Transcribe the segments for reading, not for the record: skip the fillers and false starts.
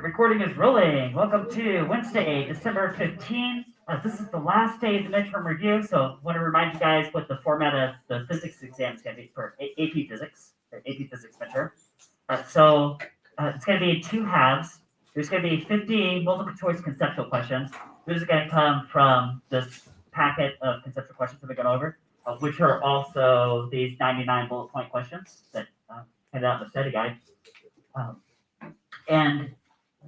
Recording is rolling. Welcome to Wednesday, December 15th. This is the last day of the midterm review, so I want to remind you guys what the format of the physics exam is going to be for AP Physics, or AP Physics midterm. It's going to be two halves. There's going to be 50 multiple choice conceptual questions. Those are going to come from this packet of conceptual questions that we're going over, which are also these 99 bullet point questions that handed out in the study guide. And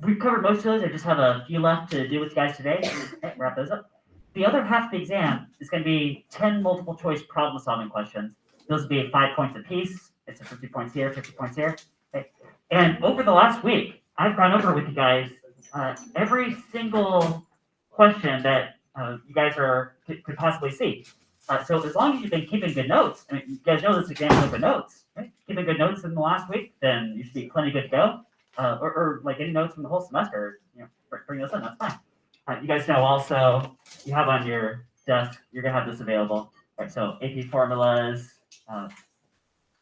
we've covered most of those. I just have a few left to do with you guys today. Okay, wrap those up. The other half of the exam is going to be 10 multiple choice problem solving questions. Those will be 5 points apiece. It's a 50 points here, 50 points here. Okay. And over the last week, I've gone over with you guys every single question that you guys could possibly see. So as long as you've been keeping good notes, I mean, you guys know this exam is open notes, right? Keeping good notes in the last week, then you should be plenty good to go. Or like any notes from the whole semester, bring those in, that's fine. You guys know also, you have on your desk, you're gonna have this available. Right, so AP formulas,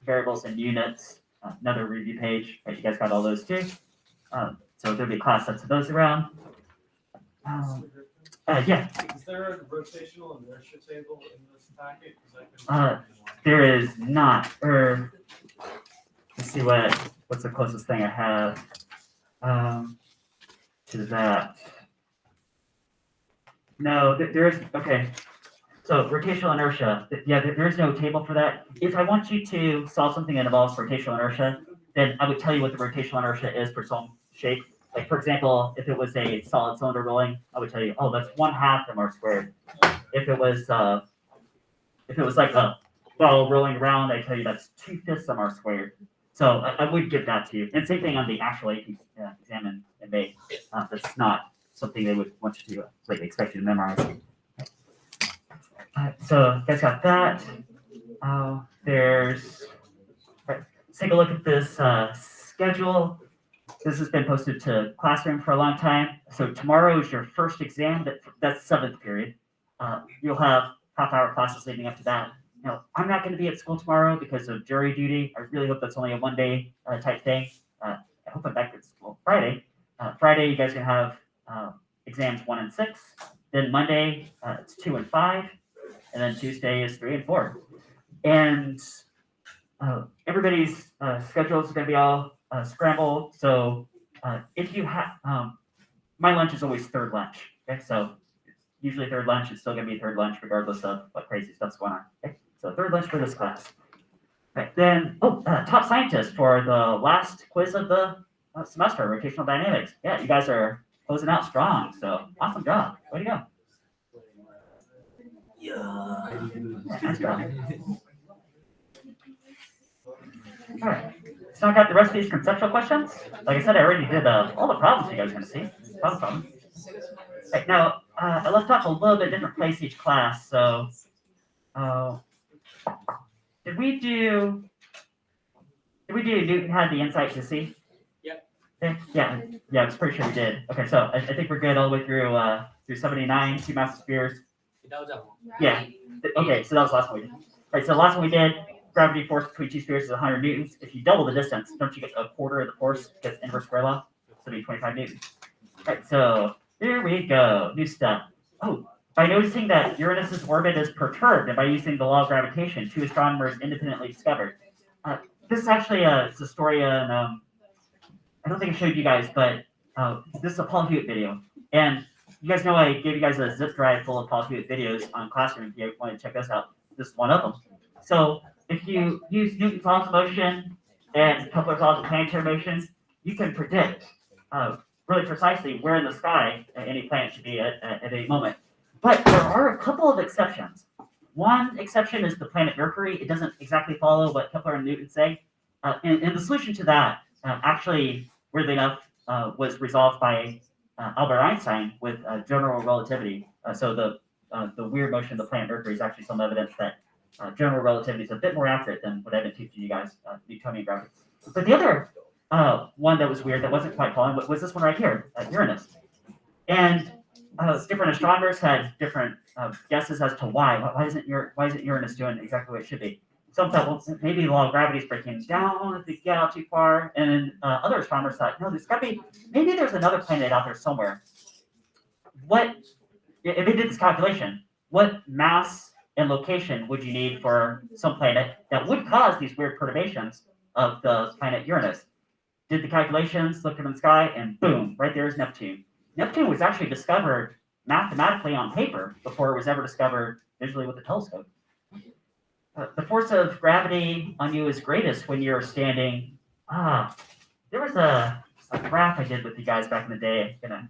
variables and units, another review page, right, you guys got all those too. So there'll be class sets of those around. Yeah. Is there a rotational inertia table in this packet? There is not, let's see what's the closest thing I have to that. No, there is, okay. So rotational inertia, yeah, there is no table for that. If I want you to solve something that involves rotational inertia, then I would tell you what the rotational inertia is for some shape. Like for example, if it was a solid cylinder rolling, I would tell you, oh, that's 1/2 m r squared. If it was like a ball rolling around, I tell you that's 2/5 m r squared. So I would give that to you. And same thing on the actual AP exam in May. That's not something they would want you to expect you to memorize. So you guys got that. Let's take a look at this schedule. This has been posted to Classroom for a long time. So tomorrow is your first exam. That's 7th period. You'll have half-hour classes leading up to that. Now, I'm not going to be at school tomorrow because of jury duty. I really hope that's only a one-day type thing. I hope I'm back at school Friday. Friday, you guys are going to have exams 1 and 6. Then Monday, it's 2 and 5. And then Tuesday is 3 and 4. And everybody's schedules are going to be all scrambled. So if you have, my lunch is always third lunch. Okay, so usually third lunch is still going to be third lunch regardless of what crazy stuff's going on. Okay, so third lunch for this class. Right, then, top scientist for the last quiz of the semester, rotational dynamics. Yeah, you guys are closing out strong. So awesome job. Way to go. Yeah, nice job. All right, so I got the rest of these conceptual questions. Like I said, I already did all the problems you guys are going to see. Problem. Right, now, I left off a little bit different place each class. So, did we do Newton had the insight to see? Yep. Yeah, I was pretty sure we did. Okay, so I think we're good all the way through 79, 2 massive spheres. Yeah. Okay, so that was the last one we did. Right, so the last one we did, gravity force between 2 spheres is 100 newtons. If you double the distance, don't you get a quarter of the force because inverse square law? So it'd be 25 newtons. Right, so here we go. New stuff. Oh, by noticing that Uranus's orbit is perturbed and by using the law of gravitation, 2 astronomers independently discovered. This is actually it's a story on, I don't think I showed you guys, but this is a Paul Hewitt video. And you guys know I gave you guys a zip drive full of Paul Hewitt videos on Classroom if you want to check those out. This is one of them. So if you use Newton's laws of motion and Kepler's laws of planetary motion, you can predict really precisely where in the sky any planet should be at any moment. But there are a couple of exceptions. One exception is the planet Mercury. It doesn't exactly follow what Kepler and Newton say. And the solution to that, actually, weirdly enough, was resolved by Albert Einstein with general relativity. So the weird motion of the planet Mercury is actually some evidence that general relativity is a bit more accurate than what I've been teaching you guys, Newtonian gravity. But the other one that was weird that wasn't quite following was this one right here, Uranus. And different astronomers had different guesses as to why. Why isn't Uranus doing exactly what it should be? some thought, well, maybe the law of gravity is breaking down if they get out too far. And other astronomers thought, no, there's got to be, maybe there's another planet out there somewhere. What, if they did this calculation, what mass and location would you need for some planet that would cause these weird perturbations of the planet Uranus? Did the calculations, looked in the sky, and boom, right there is Neptune. Neptune was actually discovered mathematically on paper before it was ever discovered visually with a telescope. The force of gravity on you is greatest when you're standing. There was a graph I did with you guys back in the day. I'm gonna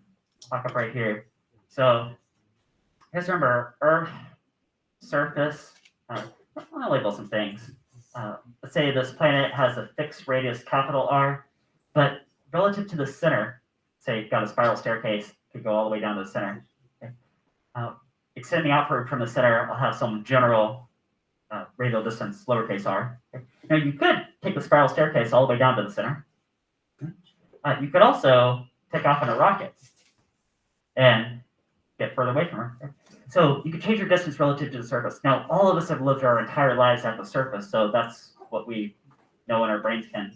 walk up right here. So, you guys remember Earth, surface? I'll label some things. Let's say this planet has a fixed radius, capital R, but relative to the center, say you've got a spiral staircase, could go all the way down to the center. Okay. Extending outward from the center, I'll have some general radial distance, lowercase r. Okay. Now you could take the spiral staircase all the way down to the center. You could also take off in a rocket and get further away from her. Okay. So you could change your distance relative to the surface. Now, all of us have lived our entire lives at the surface, so that's what we know and our brains can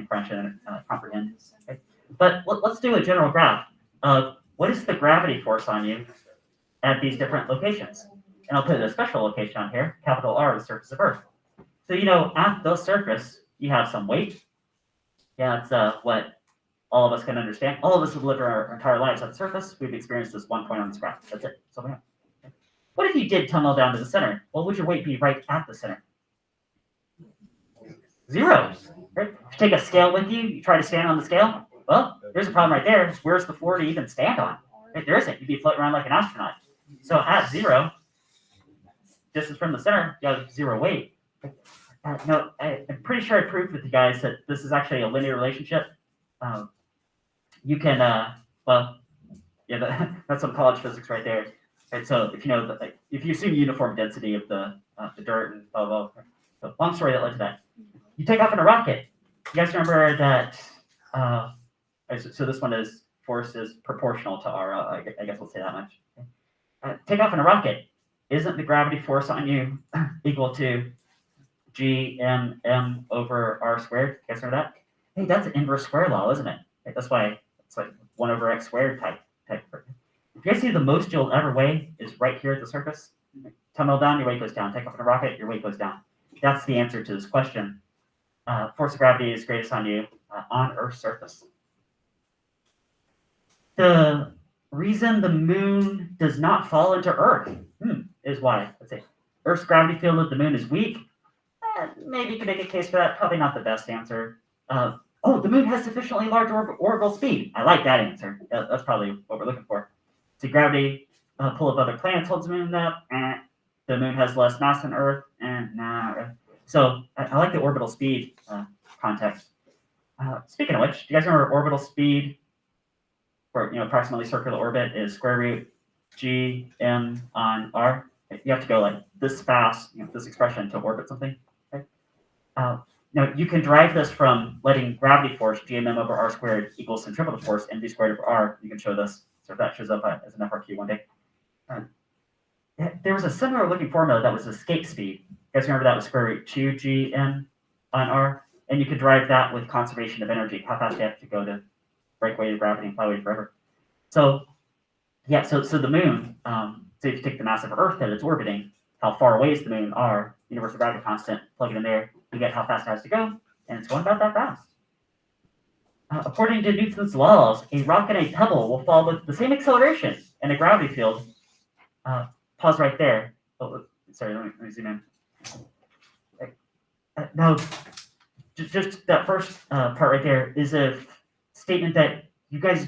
crunch and comprehend. Okay. But let's do a general graph of what is the gravity force on you at these different locations. And I'll put a special location on here, capital R, the surface of Earth. So, at the surface, you have some weight. Yeah, that's what all of us can understand. All of us have lived our entire lives at the surface. We've experienced this one point on this graph. That's it. So we have. What if you did tunnel down to the center? Well, would your weight be right at the center? 0. Right? If you take a scale with you, you try to stand on the scale. Well, there's a problem right there. Where's the floor to even stand on? Right? There isn't. You'd be floating around like an astronaut. So at 0, distance from the center, you have 0 weight. No, I'm pretty sure I proved with you guys that this is actually a linear relationship. You can, that's some college physics right there. Right, so if if you assume uniform density of the dirt and blah, blah, blah. So long story that led to that. You take off in a rocket. You guys remember that, so this one is force is proportional to R. I guess we'll say that much. Take off in a rocket. Isn't the gravity force on you equal to G-M-M over R squared? You guys remember that? Hey, that's an inverse square law, isn't it? Right, that's why it's like 1 over x squared type. If you guys see the most you'll ever weigh is right here at the surface. Tunnel down, your weight goes down. Take off in a rocket, your weight goes down. That's the answer to this question. Force of gravity is greatest on you on Earth's surface. The reason the moon does not fall into Earth is why. Let's say Earth's gravity field of the moon is weak. Maybe you can make a case for that. Probably not the best answer. The moon has sufficiently large orbital speed. I like that answer. That's probably what we're looking for. See, gravity pull of other planets holds the moon up. The moon has less mass than Earth. So I like the orbital speed context. Speaking of which, do you guys remember orbital speed for approximately circular orbit is square root g m on r? You have to go like this fast, this expression to orbit something. Okay? Now you can derive this from letting gravity force gmm over r squared equals centripetal force mv squared over r. You can show this. So if that shows up as an FRQ one day. There was a similar looking formula that was escape speed. You guys remember that was square root 2gm on r? And you could derive that with conservation of energy, how fast you have to go to break away to gravity and fly away forever. So the moon, so if you take the mass of Earth that it's orbiting, how far away is the moon, r, universal gravity constant, plug it in there, you get how fast it has to go, and it's going about that fast. According to Newton's laws, a rock and a pebble will fall with the same acceleration in a gravity field. Pause right there. Oh, sorry, let me zoom in. Now, just that first part right there is a statement that you guys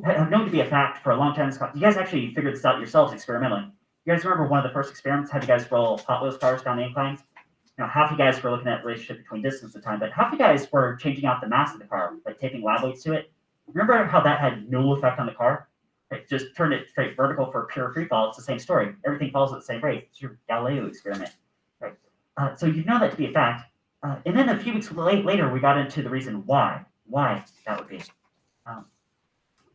have known to be a fact for a long time. You guys actually figured this out yourselves experimentally. You guys remember one of the first experiments had you guys roll Hot Wheels cars down the inclines? Half you guys were looking at the relationship between distance and time, but half you guys were changing out the mass of the car, like taping lab weights to it. Remember how that had no effect on the car? Right? Just turned it straight vertical for pure free fall. It's the same story. Everything falls at the same rate. It's your Galileo experiment. Right? So you know that to be a fact. And then a few weeks later, we got into the reason why that would be.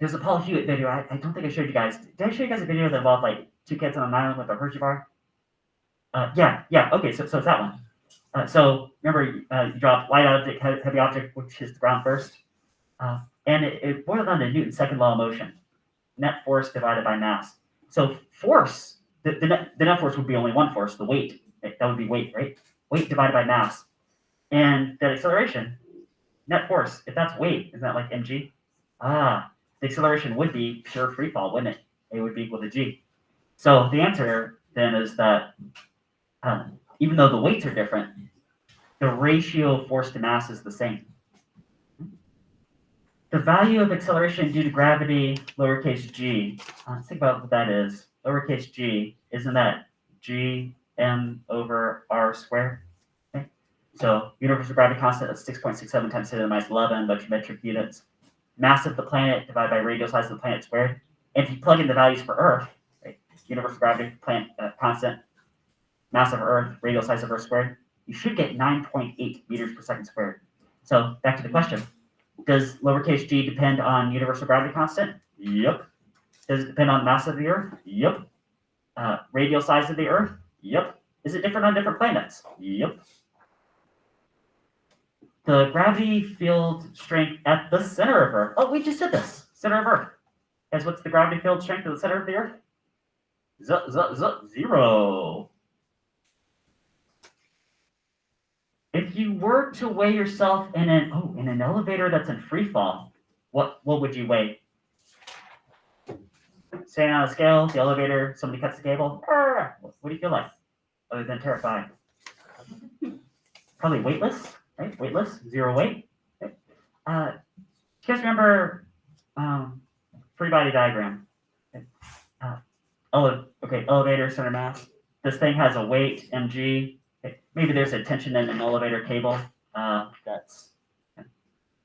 There's a Paul Hewitt video. I don't think I showed you guys. Did I show you guys a video that involved like 2 kids on an island with a Hershey bar? Yeah. Okay, so it's that one. So remember, you dropped light object, heavy object, which is the ground first. And it boiled down to Newton's second law of motion, net force divided by mass. So force, the net force would be only one force, the weight. That would be weight, right? Weight divided by mass. And that acceleration, net force, if that's weight, isn't that like mg? The acceleration would be pure free fall, wouldn't it? A would be equal to g. So the answer then is that even though the weights are different, the ratio of force to mass is the same. The value of acceleration due to gravity, lowercase g, let's think about what that is. Lowercase g, isn't that g m over r squared? Okay. So universal gravity constant is 6.67 times 10 to the minus 11 metric units. Mass of the planet divided by radial size of the planet squared. And if you plug in the values for Earth, right, universal gravity planet constant, mass of Earth, radial size of Earth squared, you should get 9.8 meters per second squared. So back to the question. Does lowercase g depend on universal gravity constant? Yep. Does it depend on mass of the Earth? Yep. Radial size of the Earth? Yep. Is it different on different planets? Yep. The gravity field strength at the center of Earth. Oh, we just did this. Center of Earth. Guys, what's the gravity field strength at the center of the Earth? Zero. If you were to weigh yourself in an elevator that's in free fall, what would you weigh? Standing on a scale, the elevator, somebody cuts the cable. What do you feel like? Other than terrified. Probably weightless, right? Weightless, zero weight. Okay. Do you guys remember free body diagram? Okay. Elevator, center mass. This thing has a weight, mg. Okay. Maybe there's a tension in an elevator cable. That's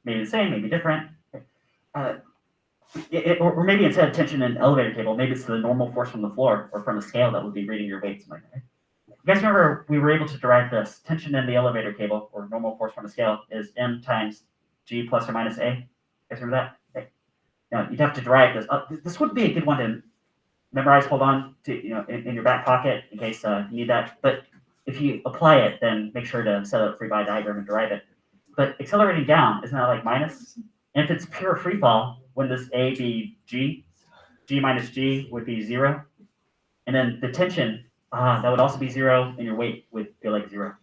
maybe the same, maybe different. Okay. Or maybe instead of tension in an elevator cable, maybe it's the normal force from the floor or from a scale that would be reading your weight. Something like that. You guys remember we were able to derive this. Tension in the elevator cable, or normal force from a scale, is m times g plus or minus a. You guys remember that? Okay. Now, you'd have to derive this. This would be a good one to memorize, hold on to, in your back pocket in case you need that. But if you apply it, then make sure to set up a free body diagram and derive it. But accelerating down, isn't that like minus? And if it's pure free fall, wouldn't this a be g? G minus g would be 0. And then the tension, that would also be 0, and your weight would feel like 0.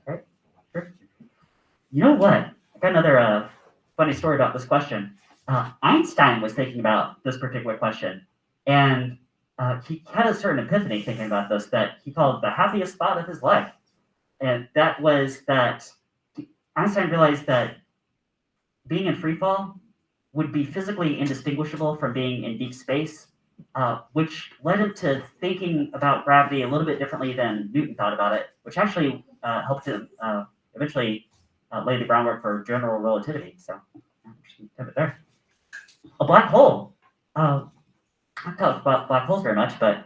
Okay, sure. You know what? I got another funny story about this question. Einstein was thinking about this particular question, and he had a certain epiphany thinking about this that he called the happiest thought of his life. And that was that Einstein realized that being in free fall would be physically indistinguishable from being in deep space, which led him to thinking about gravity a little bit differently than Newton thought about it, which actually helped him eventually lay the groundwork for general relativity. So, have it there. A black hole. I don't talk about black holes very much, but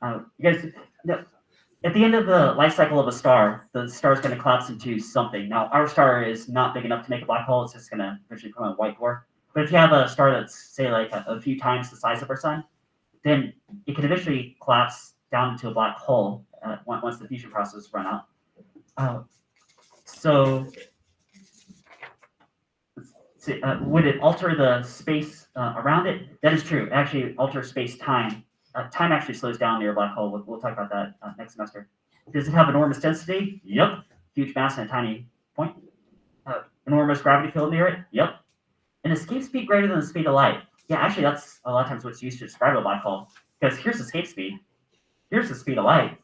you guys, at the end of the life cycle of a star, the star is going to collapse into something. Now, our star is not big enough to make a black hole. It's just going to eventually become a white dwarf. But if you have a star that's, say, like a few times the size of our sun, then it can eventually collapse down into a black hole once the fusion process run out. So, would it alter the space around it? That is true. It actually alters space-time. Time actually slows down near a black hole. We'll talk about that next semester. Does it have enormous density? Yep. Huge mass and a tiny point. Enormous gravity field near it? Yep. An escape speed greater than the speed of light. Yeah, actually, that's a lot of times what's used to describe a black hole. Because here's escape speed. Here's the speed of light.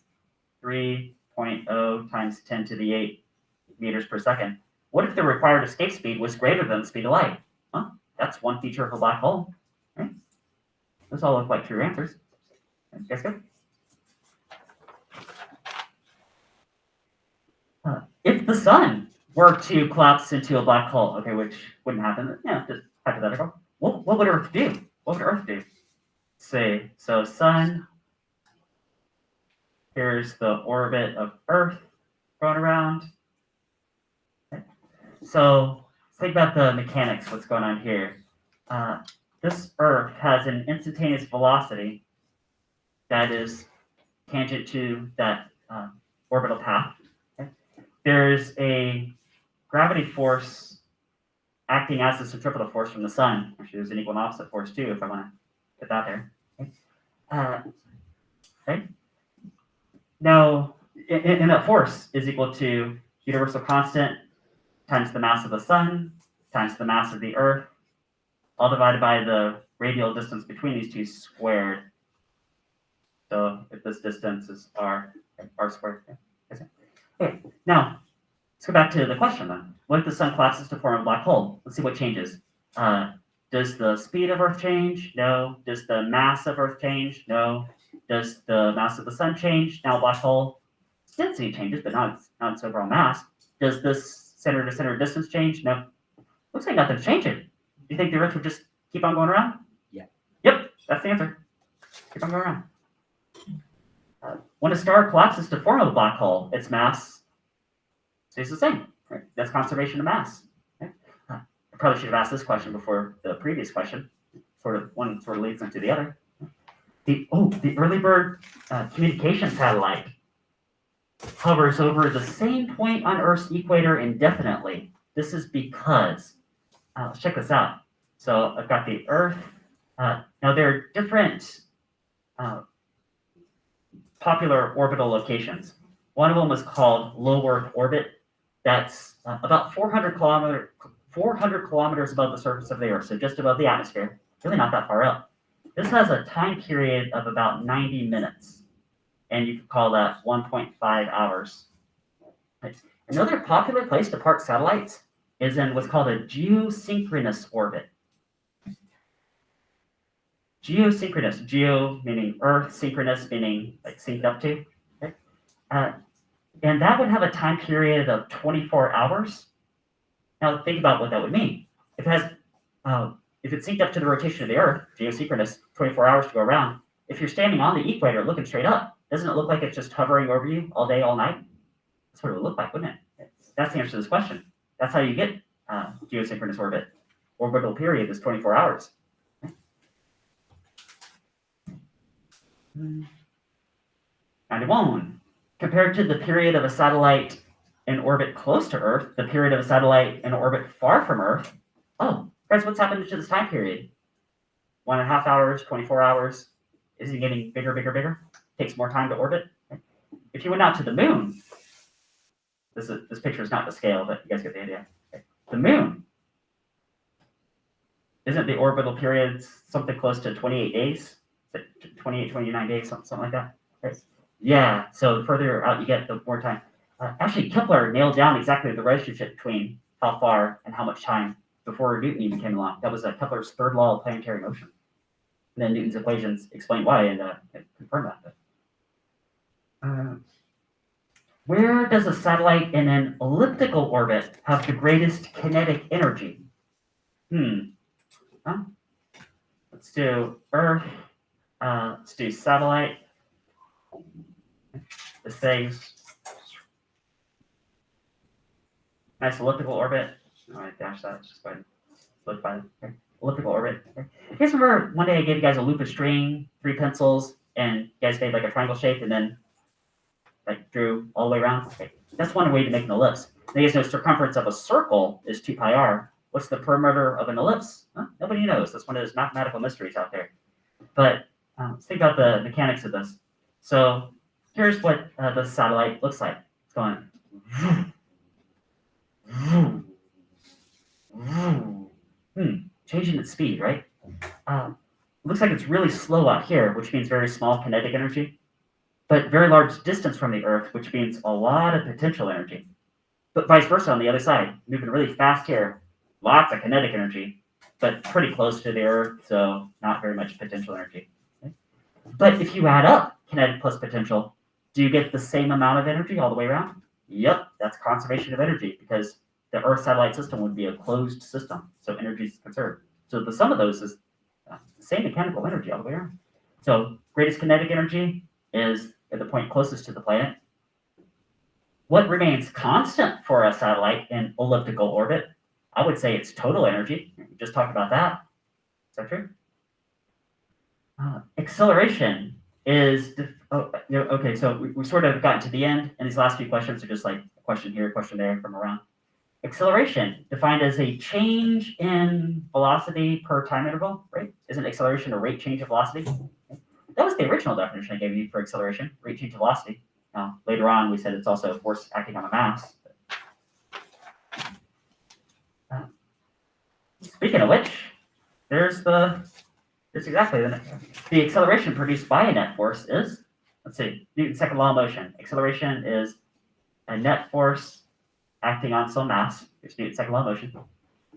3.0 times 10 to the 8 meters per second. What if the required escape speed was greater than the speed of light? Well, that's one feature of a black hole. Right? Those all look like true answers. You guys good? If the sun were to collapse into a black hole, okay, which wouldn't happen, just hypothetical, what would Earth do? What would Earth do? Say, so sun, here's the orbit of Earth going around. Okay. So think about the mechanics, what's going on here. This Earth has an instantaneous velocity that is tangent to that orbital path. Okay? there's a gravity force acting as the centripetal force from the sun. Actually, there's an equal and opposite force too, if I want to put that there. Okay. Now, and that force is equal to universal constant times the mass of the sun times the mass of the Earth, all divided by the radial distance between these two squared. So if this distance is r squared. Okay, now let's go back to the question then. What if the sun collapses to form a black hole? Let's see what changes. Does the speed of Earth change? No. Does the mass of Earth change? No. Does the mass of the sun change? Now a black hole density changes, but not its overall mass. Does this center to center distance change? No. Looks like nothing's changing. Do you think the Earth would just keep on going around? Yeah. Yep, that's the answer. Keep on going around. When a star collapses to form a black hole, its mass stays the same. Right? That's conservation of mass. Okay? I probably should have asked this question before the previous question. One sort of leads into the other. The early bird communication satellite hovers over the same point on Earth's equator indefinitely. This is because, let's check this out. So I've got the Earth. Now there are different popular orbital locations. One of them was called low Earth orbit. That's about 400 kilometers above the surface of the Earth, so just above the atmosphere. Really not that far up. This has a time period of about 90 minutes, and you could call that 1.5 hours. Right. Another popular place to park satellites is in what's called a geosynchronous orbit. Geosynchronous, geo meaning Earth, synchronous meaning like synced up to. Okay? And that would have a time period of 24 hours. Now think about what that would mean. If it's synced up to the rotation of the Earth, geosynchronous, 24 hours to go around. If you're standing on the equator looking straight up, doesn't it look like it's just hovering over you all day, all night? That's what it would look like, wouldn't it? That's the answer to this question. That's how you get geosynchronous orbit. Orbital period is 24 hours. 91. Compared to the period of a satellite in orbit close to Earth, the period of a satellite in orbit far from Earth. Oh, guys, what's happened to this time period? 1.5 hours, 24 hours. Is it getting bigger, bigger, bigger? Takes more time to orbit. If you went out to the moon, this picture is not the scale, but you guys get the idea. The moon. Isn't the orbital period something close to 28 days? 28, 29 days, something like that. Right? Yeah, so the further out you get, the more time. Actually, Kepler nailed down exactly the relationship between how far and how much time before Newton even came along. That was Kepler's third law of planetary motion. And then Newton's equations explain why and confirm that. Where does a satellite in an elliptical orbit have the greatest kinetic energy? Let's do Earth. Let's do satellite. This thing's nice elliptical orbit. I'm going to dash that. Just go ahead and look by it. Elliptical orbit. Okay. You guys remember one day I gave you guys a loop of string, 3 pencils, and you guys made like a triangle shape and then like drew all the way around? Okay. That's one way to make an ellipse. Now you guys know circumference of a circle is 2 pi r. What's the perimeter of an ellipse? Huh? Nobody knows. That's one of those mathematical mysteries out there. But let's think about the mechanics of this. So here's what the satellite looks like. It's going vroom, vroom, vroom. Changing its speed, right? Looks like it's really slow out here, which means very small kinetic energy, but very large distance from the Earth, which means a lot of potential energy. But vice versa on the other side, moving really fast here, lots of kinetic energy, but pretty close to the Earth, so not very much potential energy. Okay? But if you add up kinetic plus potential, do you get the same amount of energy all the way around? Yep, that's conservation of energy, because the Earth satellite system would be a closed system, so energy is conserved. So the sum of those is the same mechanical energy all the way around. So greatest kinetic energy is at the point closest to the planet. What remains constant for a satellite in elliptical orbit? I would say it's total energy. We just talked about that. Is that true? Acceleration is, okay, so we sort of gotten to the end, and these last few questions are just like question here, question there from around. Acceleration, defined as a change in velocity per time interval, right? Isn't acceleration a rate change of velocity? That was the original definition I gave you for acceleration, rate change of velocity. Now, later on, we said it's also a force acting on a mass. Speaking of which, there's exactly the acceleration produced by a net force is, let's see, Newton's second law of motion. Acceleration is a net force acting on some mass. There's Newton's second law of motion.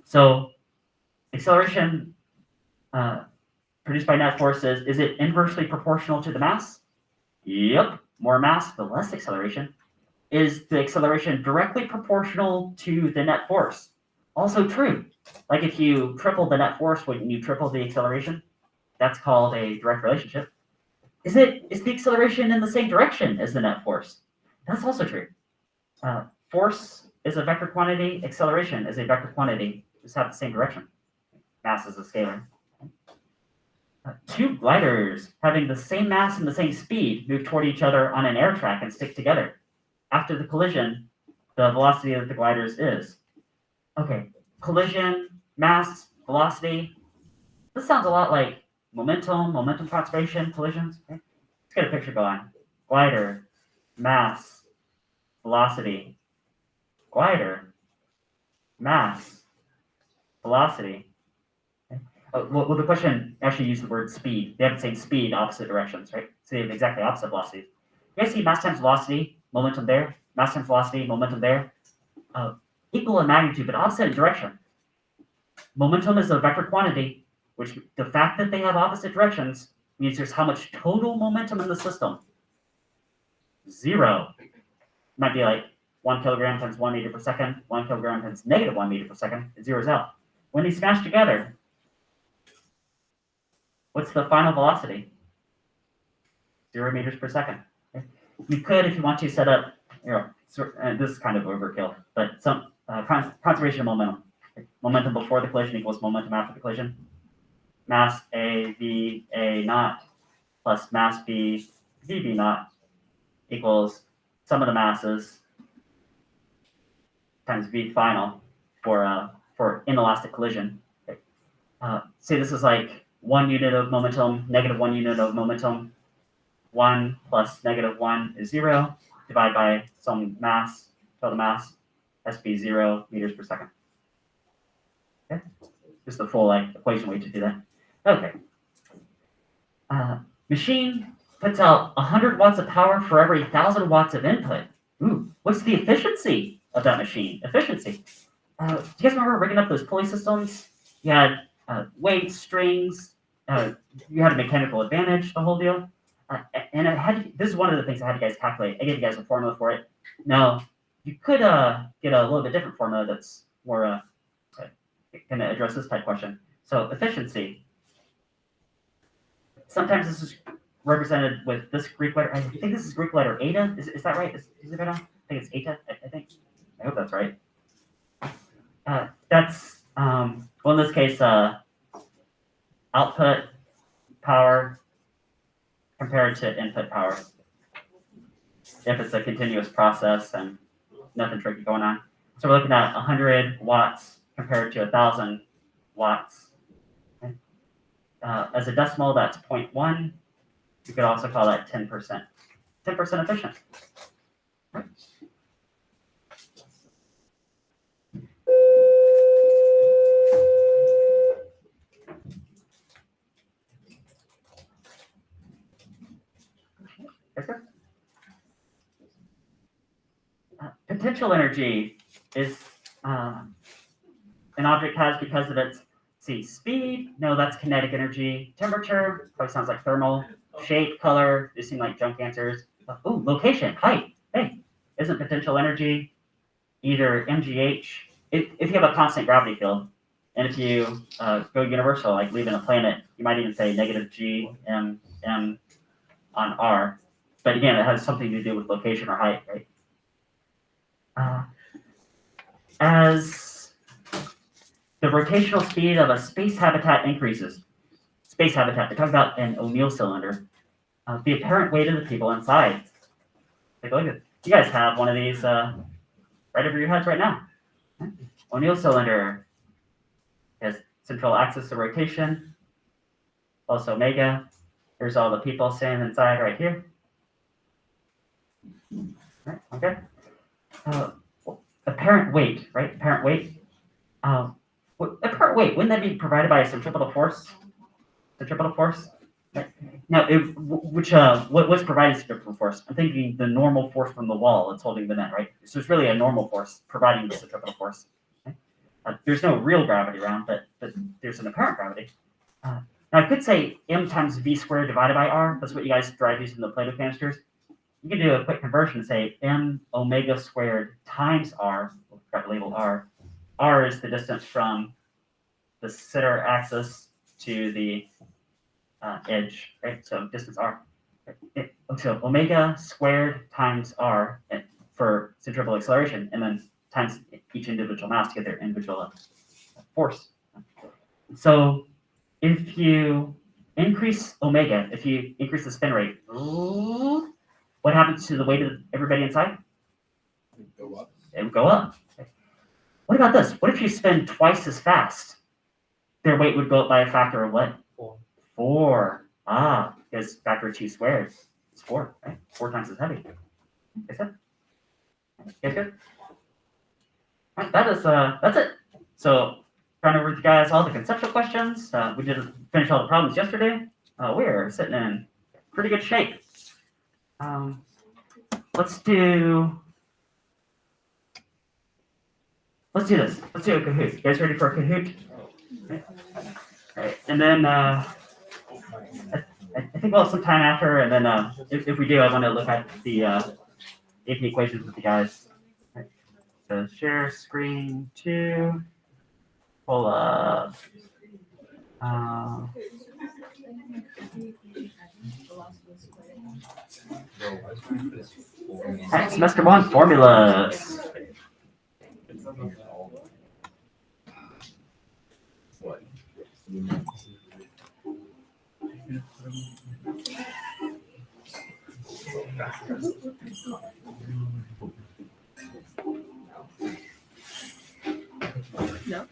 So acceleration produced by net force is it inversely proportional to the mass? Yep. More mass, the less acceleration. Is the acceleration directly proportional to the net force? Also true. Like if you triple the net force, wouldn't you triple the acceleration? That's called a direct relationship. Is the acceleration in the same direction as the net force? That's also true. Force is a vector quantity. Acceleration is a vector quantity. Just have the same direction. Mass is a scalar. Two gliders having the same mass and the same speed move toward each other on an air track and stick together. After the collision, the velocity of the gliders is. Okay, collision, mass, velocity. This sounds a lot like momentum conservation, collisions. Okay? Let's get a picture going. Glider, mass, velocity. Glider, mass, velocity. Okay? Well, the question actually used the word speed. They have the same speed, opposite directions, right? So they have exactly opposite velocities. You guys see mass times velocity, momentum there, mass times velocity, momentum there. Equal in magnitude, but opposite in direction. Momentum is a vector quantity, which the fact that they have opposite directions means there's how much total momentum in the system. 0. Might be like 1 kilogram times 1 meter per second, 1 kilogram times negative 1 meter per second. It zeroes out. When they smash together, what's the final velocity? 0 meters per second. Okay? You could, if you want to, set up, this is kind of overkill, but some conservation of momentum. Momentum before the collision equals momentum after the collision. Mass A V A naught plus mass B V B naught equals sum of the masses times V final for inelastic collision. Okay. Say this is like 1 unit of momentum, negative 1 unit of momentum. 1 plus negative 1 is 0. Divide by some mass, total mass, SB 0 meters per second. Okay, just the full equation way to do that. Okay. Machine puts out 100 watts of power for every 1,000 watts of input. Ooh, what's the efficiency of that machine? Efficiency. Do you guys remember rigging up those pulley systems? You had weights, strings. You had a mechanical advantage, the whole deal. And this is one of the things I had you guys calculate. I gave you guys a formula for it. Now, you could get a little bit different formula that's more going to address this type question. So efficiency. Sometimes this is represented with this Greek letter. I think this is Greek letter eta. Is that right? Is it eta? I think it's eta. I think. I hope that's right. That's well, in this case, output power compared to input power. If it's a continuous process and nothing tricky going on. So we're looking at 100 watts compared to 1,000 watts. Okay. As a decimal, that's 0.1. You could also call that 10%. 10% efficient. Right. Yes, sir? Potential energy is an object has because of its speed. No, that's kinetic energy. Temperature probably sounds like thermal. Shape, color, they seem like junk answers. Oh, location, height. Hey, isn't potential energy either mgh? If you have a constant gravity field, and if you go universal, like leaving a planet, you might even say negative g m on r. But again, it has something to do with location or height, right? As the rotational speed of a space habitat increases, space habitat, they're talking about an O'Neill cylinder, the apparent weight of the people inside. Take a look at it. You guys have one of these right over your heads right now. O'Neill cylinder has central axis of rotation, plus omega. Here's all the people standing inside right here. Right, okay. Apparent weight, right? Apparent weight. Apparent weight, wouldn't that be provided by a centripetal force? Centripetal force? Right. Now, what's providing centripetal force? I'm thinking the normal force from the wall that's holding the net, right? So it's really a normal force providing the centripetal force. Okay? There's no real gravity around, but there's an apparent gravity. Now, I could say m times v squared divided by r. That's what you guys drive using the Play-Doh canisters. You can do a quick conversion and say m omega squared times r. We'll got label r. R is the distance from the center axis to the edge, right? So distance r. So omega squared times r for centripetal acceleration, and then times each individual mass to get their individual force. So if you increase omega, if you increase the spin rate, what happens to the weight of everybody inside? Go up. It would go up. What about this? What if you spin twice as fast? Their weight would go up by a factor of what? 4. Because factor of 2 squared is 4, right? 4 times as heavy. Guess it? Guess good? All right, that's it. So, trying over with you guys all the conceptual questions. We did finish all the problems yesterday. We're sitting in pretty good shape. Let's do this. Let's do a Kahoot. You guys ready for a Kahoot? All right. And then I think we'll have some time after, and then if we do, I want to look at the AP equations with you guys. All right. So share screen 2. Pull up. All right, semester 1 formulas. What? No.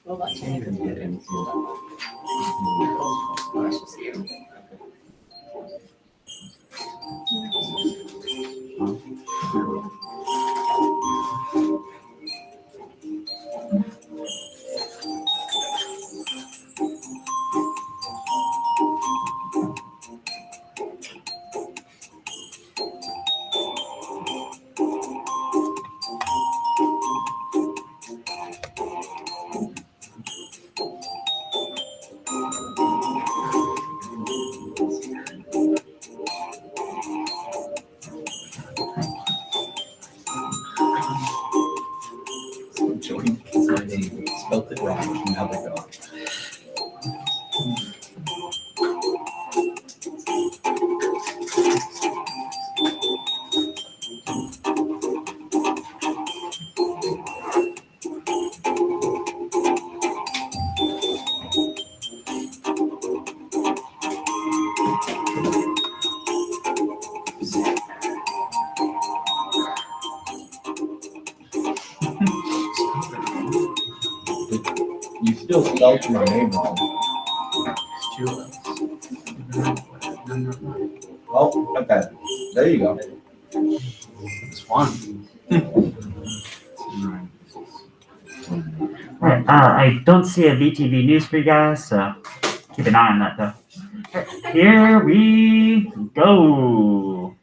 Well, that's Can't even get into that's just you. joint spelled it wrong. Now they go. You still spelled my name wrong. Oh, okay. There you go. It's one. All right, I don't see a VTV news for you guys, so keep an eye on that though. Here we go.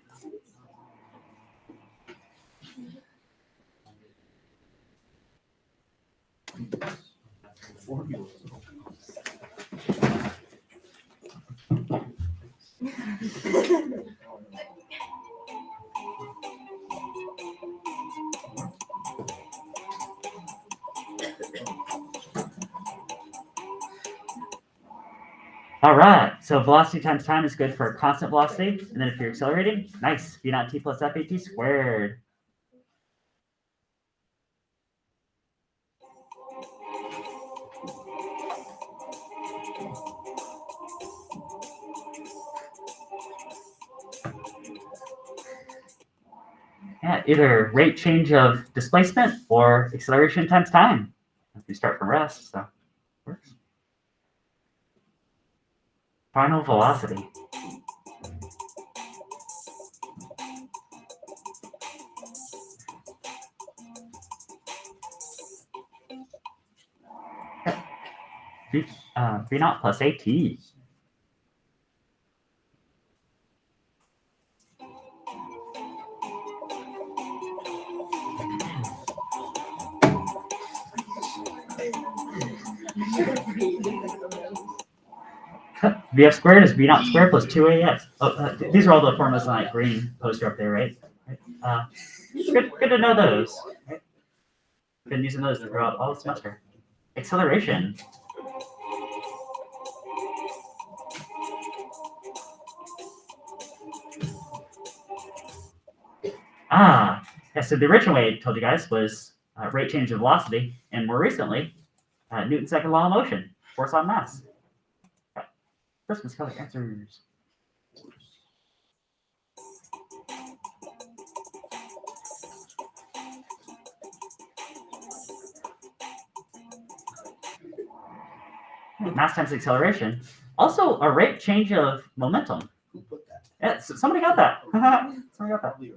All right, so velocity times time is good for constant velocity, and then if you're accelerating, nice, v naught t plus f at squared. either rate change of displacement or acceleration times time. We start from rest, so works. Final velocity. V naught plus AT. VF squared is V naught squared plus 2AX. These are all the formulas on that green poster up there, right? Good to know those. Right? Been using those throughout all the semester. Acceleration. Yeah, so the original way I told you guys was rate change of velocity, and more recently, Newton's second law of motion, force on mass. Christmas color answers. Mass times acceleration. Also, a rate change of momentum. Who put that? Yeah, somebody got that. Somebody got that. Probably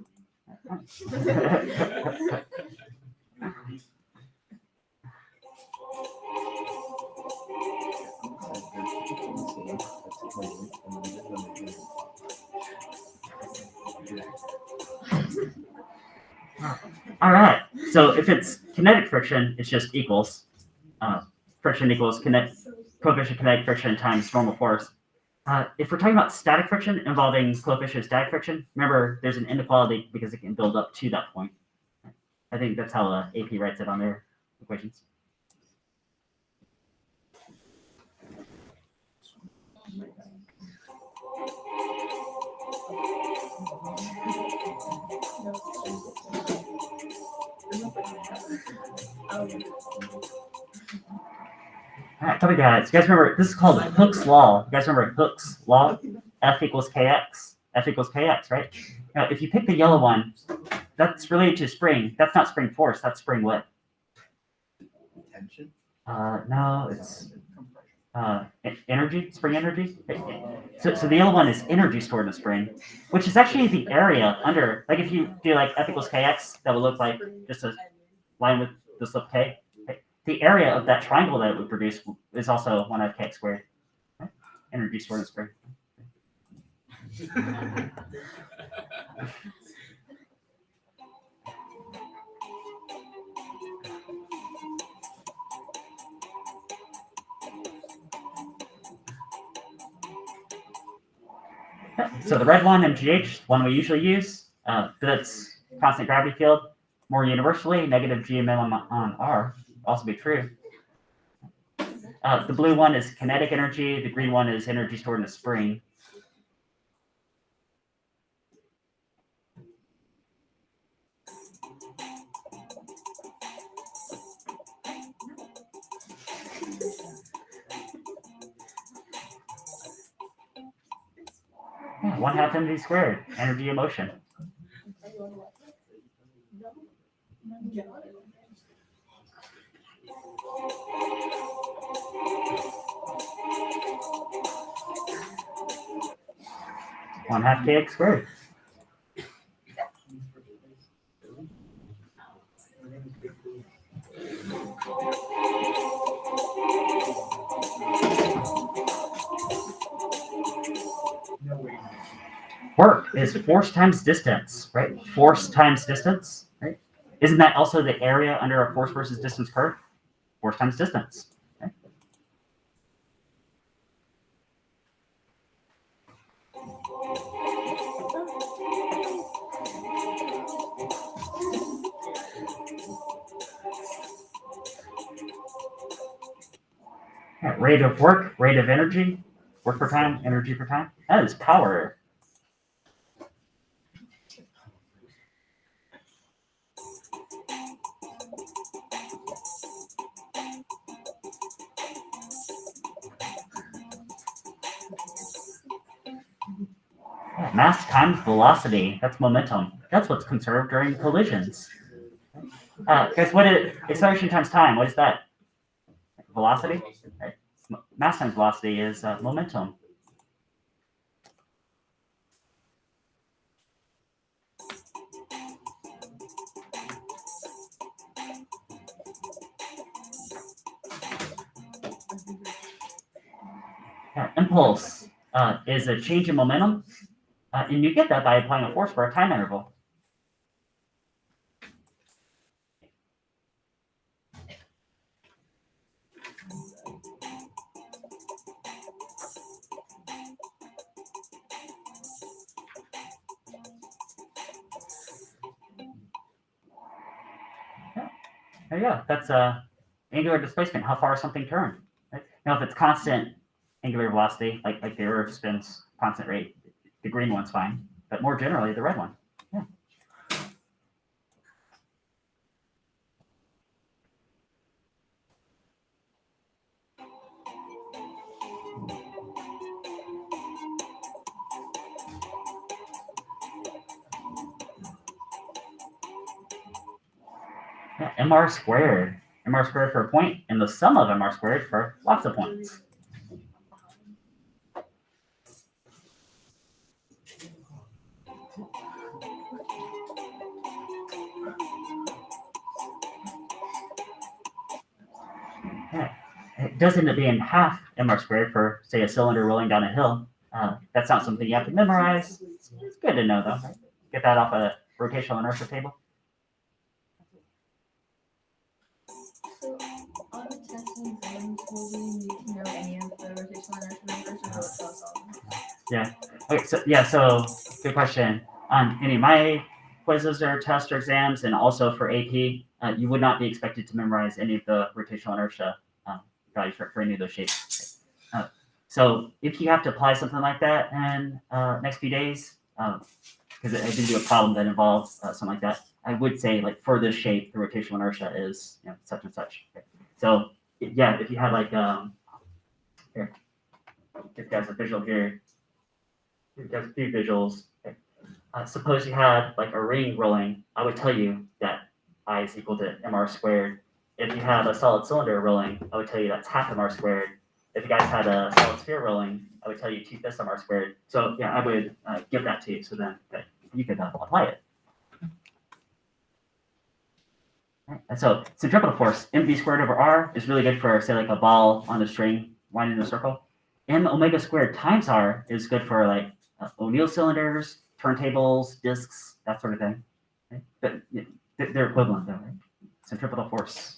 All right. So if it's kinetic friction, it's just equals. Friction equals coefficient kinetic friction times normal force. If we're talking about static friction involving coefficient of static friction, remember there's an inequality because it can build up to that point. I think that's how AP writes it on their equations. All right, couple guys. You guys remember, this is called Hooke's law. You guys remember Hooke's law? F equals kx. F equals kx, right? Now, if you pick the yellow one, that's related to spring. That's not spring force. That's spring what? tension. No, it's energy, spring energy. So the yellow one is energy stored in a spring, which is actually the area under. Like if you do like F equals kx, that would look like just a line with the slope k. The area of that triangle that it would produce is also 1/2 kx squared. Energy stored in a spring. So the red one, MGH, one we usually use, that's constant gravity field. More universally, negative G minimum on R also be true. The blue one is kinetic energy. The green one is energy stored in a spring. Yeah, 1/2 mv squared, energy of motion. One half kx squared. Work is force times distance, right? Force times distance, right? Isn't that also the area under a force versus distance curve? Force times distance. Okay? Yeah, rate of work, rate of energy, work per time, energy per time. That is power. Yeah, mass times velocity. That's momentum. That's what's conserved during collisions. Guys, acceleration times time? What is that? Velocity? Right. Mass times velocity is momentum. Impulse is a change in momentum, and you get that by applying a force for a time interval. There you go. That's angular displacement. How far is something turned? Right? Now, if it's constant angular velocity, like the Earth spins constant rate, the green one's fine. But more generally, the red one. Yeah. Yeah, MR squared. MR squared for a point, and the sum of MR squared for lots of points. Yeah. It does end up being half MR squared for, say, a cylinder rolling down a hill. That's not something you have to memorize. It's good to know, though. Right? Get that off a rotational inertia table. So on the test and exams, will we need to know any of the rotational inertia numbers, or will it tell us all? Okay, so good question. On any of my quizzes or tests or exams, and also for AP, you would not be expected to memorize any of the rotational inertia values for any of those shapes. So if you have to apply something like that in next few days, because I did do a problem that involves something like that, I would say, like, for this shape, the rotational inertia is such and such. Okay. So yeah, if you had like here, give you guys a visual here. Give you guys a few visuals. Okay. Suppose you had like a ring rolling. I would tell you that I is equal to MR squared. If you had a solid cylinder rolling, I would tell you that's half MR squared. If you guys had a solid sphere rolling, I would tell you 2/5 MR squared. So yeah, I would give that to you so then that you could apply it. Right. And so centripetal force, mv squared over r, is really good for, say, like a ball on a string winding in a circle. M omega squared times r is good for like O'Neill cylinders, turntables, discs, that sort of thing. Right? But they're equivalent though, right? Centripetal force.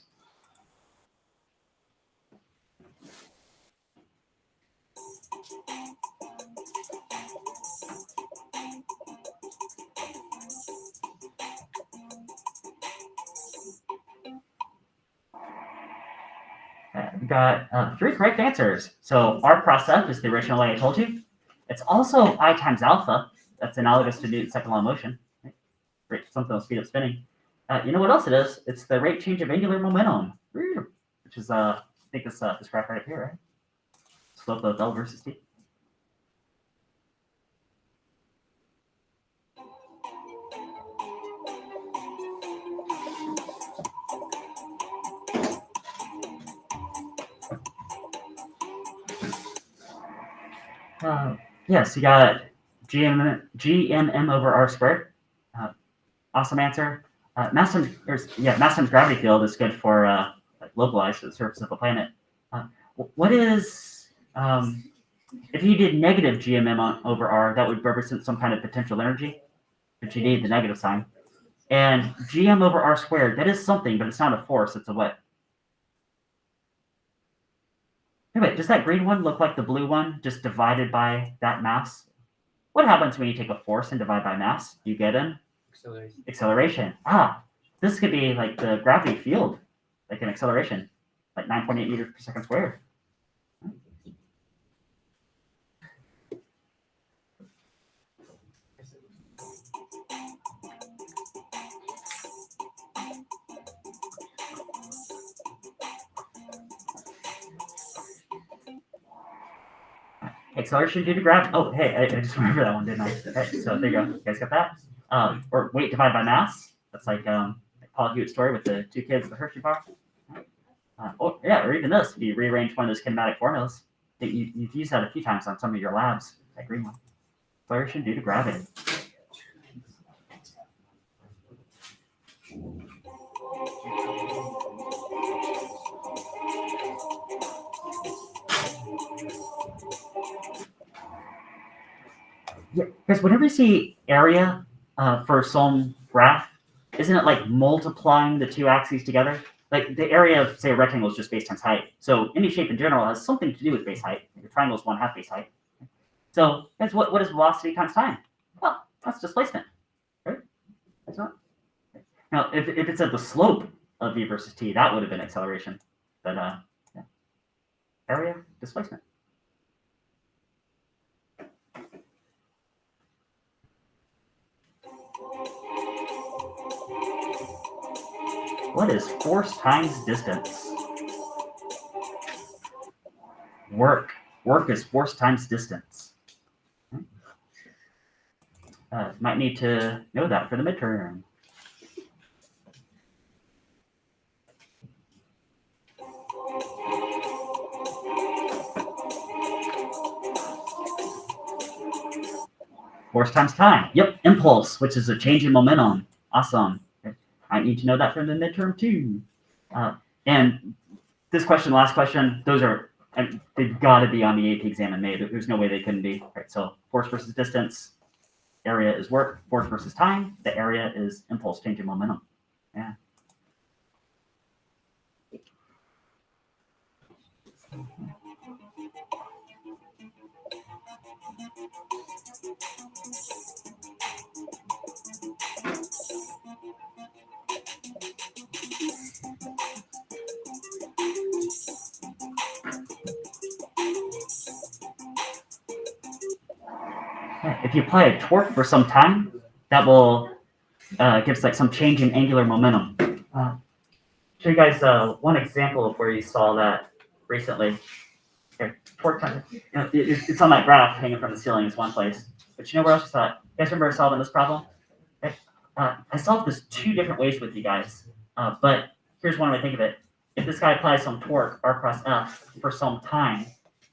We got 3 correct answers. So R cross F is the original way I told you. It's also I times alpha. That's analogous to Newton's second law of motion. Right? Something will speed up spinning. You know what else it is? It's the rate change of angular momentum, which is I think this graph right up here, right? Slope of L versus T. Yes, you got GMM over R squared. Awesome answer. Mass times gravity field is good for like localized to the surface of a planet. What is if you did negative GMM over R, that would represent some kind of potential energy, but you need the negative sign. And GM over R squared, that is something, but it's not a force, it's a what? Anyway, does that green one look like the blue one, just divided by that mass? What happens when you take a force and divide by mass? You get an acceleration. This could be like the gravity field, like an acceleration, like 9.8 meters per second squared. Acceleration due to gravity. Oh, hey, I just remember that one, didn't I? Okay, so there you go. You guys got that? or weight divided by mass. That's like Paul Hewitt's story with the two kids, the Hershey bar. Or even this, if you rearrange one of those kinematic formulas, you've used that a few times on some of your labs, that green one. Acceleration due to gravity. Yeah, because whenever you see area for some graph, isn't it like multiplying the two axes together? Like the area of, say, a rectangle is just base times height. So any shape in general has something to do with base height. Like a triangle is 1/2 base height. So that's what is velocity times time? Well, that's displacement, right? That's not. Now, if it said the slope of v versus t, that would have been acceleration. But yeah. Area, displacement. What is force times distance? Work. Work is force times distance. Might need to know that for the midterm. Force times time. Yep, impulse, which is a change in momentum. Awesome. I need to know that for the midterm too. And this question, last question, those are, they've got to be on the AP exam in May. There's no way they couldn't be. Right, so force versus distance, area is work. Force versus time, the area is impulse, change in momentum. Yeah. If you apply a torque for some time, that will give us like some change in angular momentum. Show you guys one example of where you saw that recently. Okay, torque time. It's on that graph hanging from the ceiling is one place. But you know where else you saw it? You guys remember solving this problem? Okay. I solved this two different ways with you guys. But here's one way to think of it. If this guy applies some torque, R cross F, for some time,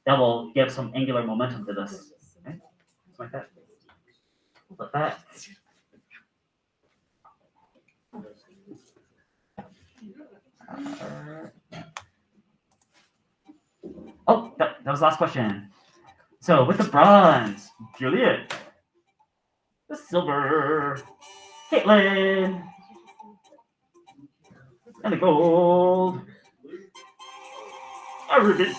that will give some angular momentum to this. Okay? Like that. Like that. Oh, that was the last question. So with the bronze, Juliet. The silver, Caitlin. And the gold, Arrogant.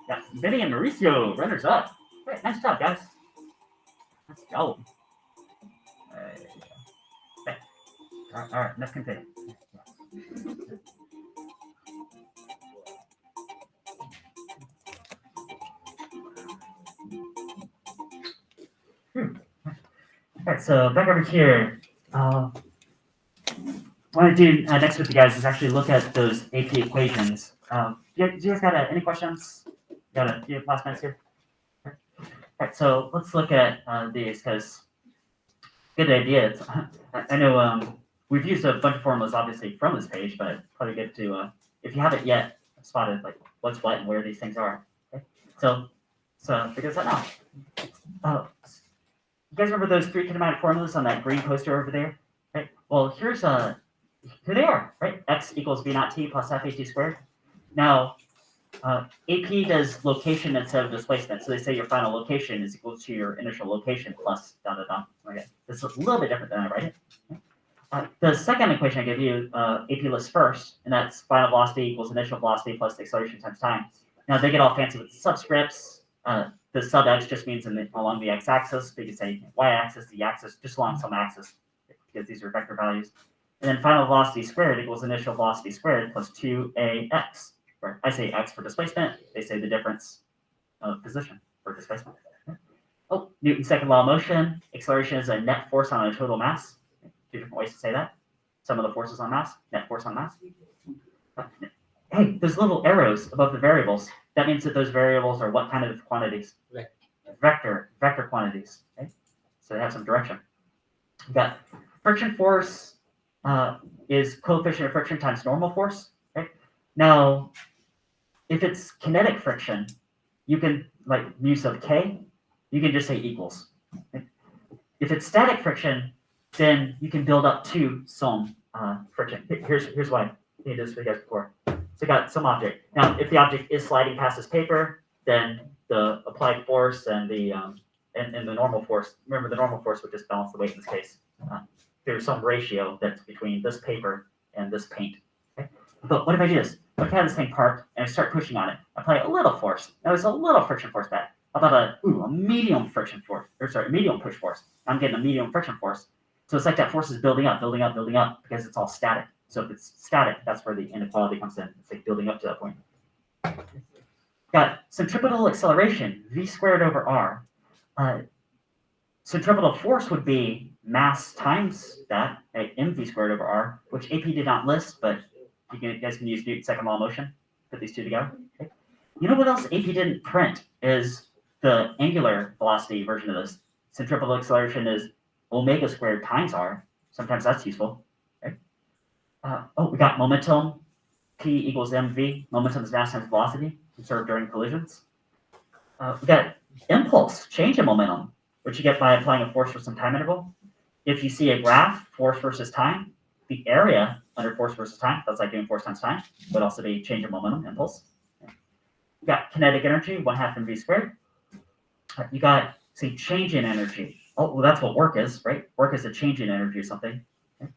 Yeah, Benny and Mauricio, runners up. Great, nice job, guys. Let's go. All right, let's continue. All right, so back over here. What I do next with you guys is actually look at those AP equations. Do you guys got any questions? Got a few last minutes here? All right, so let's look at these because good idea. I know we've used a bunch of formulas obviously from this page, but it's probably good to, if you haven't yet spotted like what's what and where these things are. Okay? So figure that out. You guys remember those three kinematic formulas on that green poster over there? Right. Well, here's here they are. Right. X equals v naught t plus f a t squared. Now, AP does location instead of displacement. So they say your final location is equal to your initial location plus da da da. Okay. This is a little bit different than I write it. The second equation I give you, AP lists first, and that's final velocity equals initial velocity plus the acceleration times time. Now they get all fancy with subscripts. The sub x just means along the x-axis. So you can say y-axis, the axis, just along some axis, because these are vector values. And then final velocity squared equals initial velocity squared plus 2ax. Where I say x for displacement, they say the difference of position for displacement. Oh, Newton's second law of motion. Acceleration is a net force on a total mass. Two different ways to say that. Sum of the forces on mass, net force on mass. Hey, there's little arrows above the variables. That means that those variables are what kind of quantities? Vector quantities. Okay? so they have some direction. We got friction force is coefficient of friction times normal force. Okay? Now, if it's kinetic friction, you can, like mu sub k, you can just say equals. Okay? If it's static friction, then you can build up to some friction. Here's why. I did this for you guys before. So you got some object. Now, if the object is sliding past this paper, then the applied force and the normal force. Remember, the normal force would just balance the weight in this case. There's some ratio that's between this paper and this paint. Okay? But what if I do this? What if I have this thing parked and I start pushing on it? I apply a little force. Now there's a little friction force back. How about a medium friction force? Medium push force. I'm getting a medium friction force. So it's like that force is building up because it's all static. So if it's static, that's where the inequality comes in. It's like building up to that point. Got centripetal acceleration, v squared over r. Centripetal force would be mass times that, right, mv squared over r, which AP did not list, but you guys can use Newton's second law of motion, put these two together. Okay. You know what else AP didn't print is the angular velocity version of this. Centripetal acceleration is omega squared times r. Sometimes that's useful. Okay. We got momentum, p equals mv. Momentum is mass times velocity, conserved during collisions. We got impulse, change in momentum, which you get by applying a force for some time interval. If you see a graph, force versus time, the area under force versus time, that's like doing force times time, would also be change in momentum, impulse. You got kinetic energy, 1/2 mv squared. You got, say, change in energy. Oh, well, that's what work is, right? Work is a change in energy or something. Okay.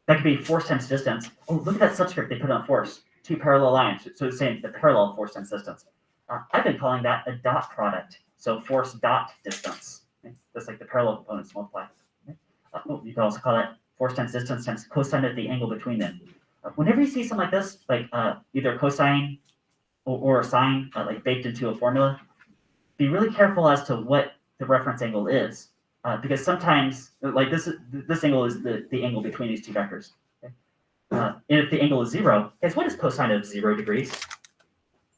That could be force times distance. Oh, look at that subscript they put on force. Two parallel lines. So it's saying the parallel force times distance. I've been calling that a dot product. So force dot distance. Okay. That's like the parallel components multiply. Okay. You can also call that force times distance times cosine of the angle between them. Whenever you see something like this, like either cosine or a sine like baked into a formula, be really careful as to what the reference angle is, because sometimes, like this angle is the angle between these two vectors. Okay? And if the angle is 0, guys, what is cosine of 0 degrees?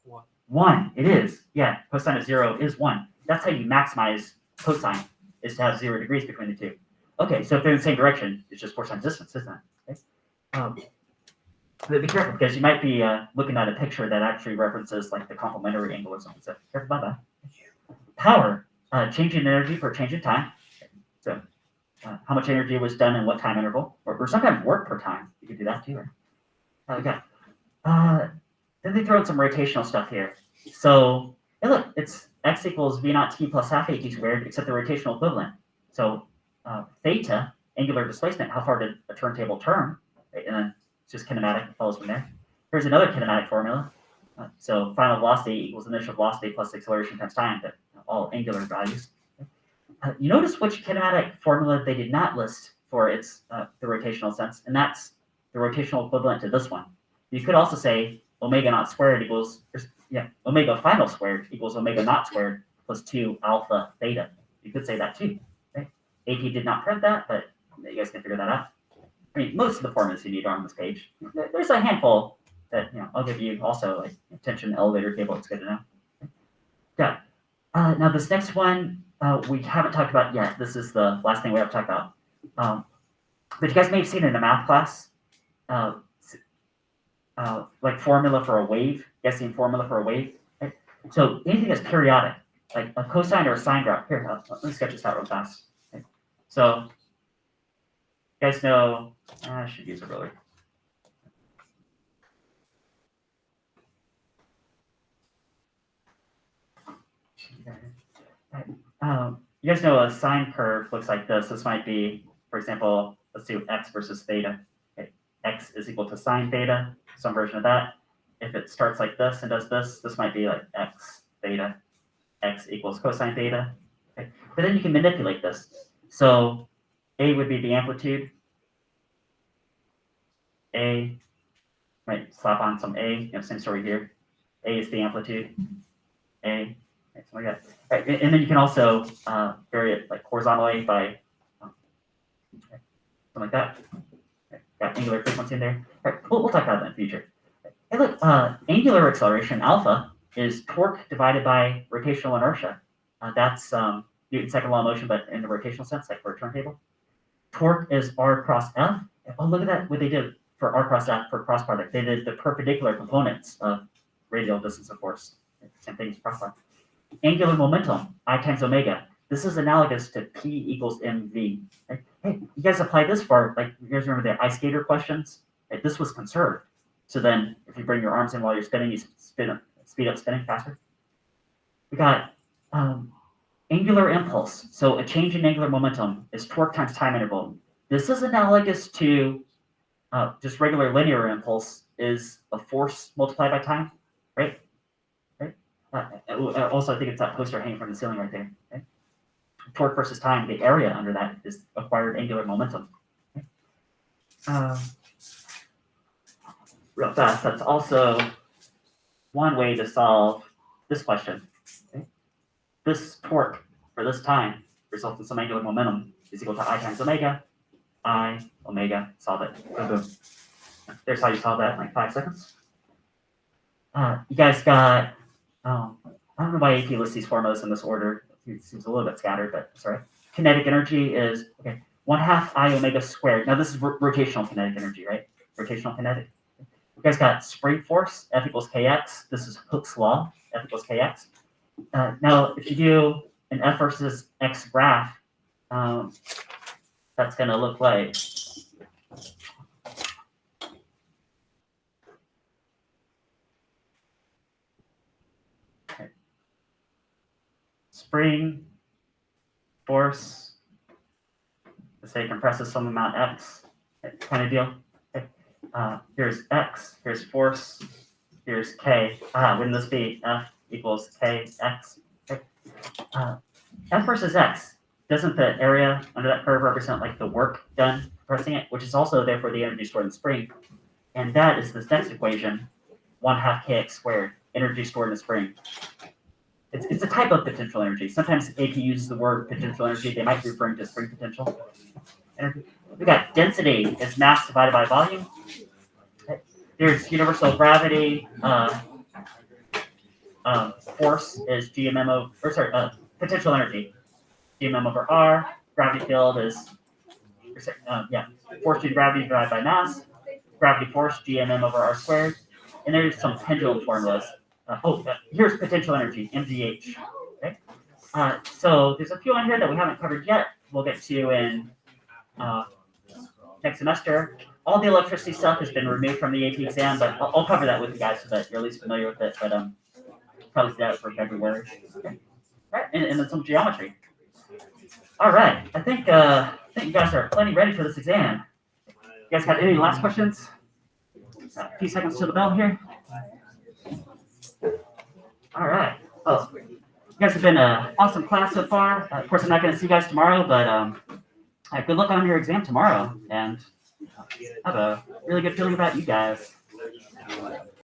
1. 1. It is. Yeah, cosine of 0 is 1. That's how you maximize cosine, is to have 0 degrees between the two. Okay, so if they're in the same direction, it's just force times distance, isn't it? Okay? But be careful, because you might be looking at a picture that actually references like the complementary angle or something. So careful about that. Power, change in energy per change in time. So how much energy was done in what time interval, or sometimes work per time. You could do that too. Right? Okay. Then they throw in some rotational stuff here. So hey, look, it's x equals v naught t plus half at squared, except the rotational equivalent. So theta, angular displacement, how far did a turntable turn? Right? And then it's just kinematic, it follows from there. Here's another kinematic formula. So final velocity equals initial velocity plus acceleration times time, but all angular values. You notice which kinematic formula they did not list for its the rotational sense, and that's the rotational equivalent to this one. You could also say omega naught squared equals, omega final squared equals omega naught squared plus 2 alpha theta. You could say that too. Okay? AP did not print that, but you guys can figure that out. I mean, most of the formulas you need are on this page. There's a handful that I'll give you also, like tension elevator table. It's good to know. Yeah. Now this next one we haven't talked about yet. This is the last thing we have to talk about. But you guys may have seen in a math class, like formula for a wave. Guessing formula for a wave. Right? So anything that's periodic, like a cosine or a sine graph. Here, let me sketch this out real fast. Okay? So you guys know, I should use a ruler. You guys know a sine curve looks like this. This might be, for example, let's do x versus theta. Okay. X is equal to sine theta, some version of that. If it starts like this and does this, this might be like x theta. X equals cosine theta. Okay. But then you can manipulate this. So A would be the amplitude. A, might slap on some A, same story here. A is the amplitude. A, something like that. Right, and then you can also vary it like horizontally by something like that. Okay, got angular frequency in there. Right, we'll talk about that in the future. Hey, look, angular acceleration alpha is torque divided by rotational inertia. That's Newton's second law of motion, but in the rotational sense, like for a turntable. Torque is R cross F. Oh, look at that, what they did for R cross F for cross product. They did the perpendicular components of radial distance of force. Same thing as cross product. Angular momentum, I times omega. This is analogous to P equals mv. Right? Hey, you guys apply this for, like, you guys remember the ice skater questions? Right? This was conserved. So then, if you bring your arms in while you're spinning, you speed up spinning faster. We got angular impulse. So a change in angular momentum is torque times time interval. This is analogous to just regular linear impulse is a force multiplied by time, right? Right. Also, I think it's that poster hanging from the ceiling right there. Right? Torque versus time, the area under that is acquired angular momentum. Okay? Real fast, that's also one way to solve this question. Okay? This torque for this time results in some angular momentum is equal to I times omega. I, omega, solve it. Boom, boom. There's how you solve that in like 5 seconds. You guys got, I don't know why AP lists these formulas in this order. It seems a little bit scattered, but sorry. Kinetic energy is, okay, 1/2 I omega squared. Now this is rotational kinetic energy, right? Rotational kinetic. You guys got spring force, F equals kx. This is Hooke's law, F equals kx. Now, if you do an F versus x graph, that's going to look like spring force, let's say compresses some amount x, kind of deal. Okay. Here's x, here's force, here's k. Wouldn't this be F equals kx? Okay. F versus x, doesn't the area under that curve represent like the work done compressing it, which is also therefore the energy stored in the spring? And that is this next equation, 1/2 kx squared, energy stored in the spring. It's a type of potential energy. Sometimes AP uses the word potential energy. They might be referring to spring potential energy. We got density is mass divided by volume. Okay. There's universal gravity. Force is GMM over, or sorry, potential energy, GMM over R. Gravity field is, force due to gravity divided by mass. Gravity force, GMM over R squared. And there's some pendulum formulas. Here's potential energy, MGH. Okay. So there's a few on here that we haven't covered yet. We'll get to in next semester. All the electricity stuff has been removed from the AP exam, but I'll cover that with you guys so that you're at least familiar with it. But probably see that for February. Okay. All right, and then some geometry. All right, I think you guys are plenty ready for this exam. You guys got any last questions? A few seconds to the bell here. All right. Well, you guys have been an awesome class so far. Of course, I'm not going to see you guys tomorrow, but good luck on your exam tomorrow, and have a really good feeling about you guys.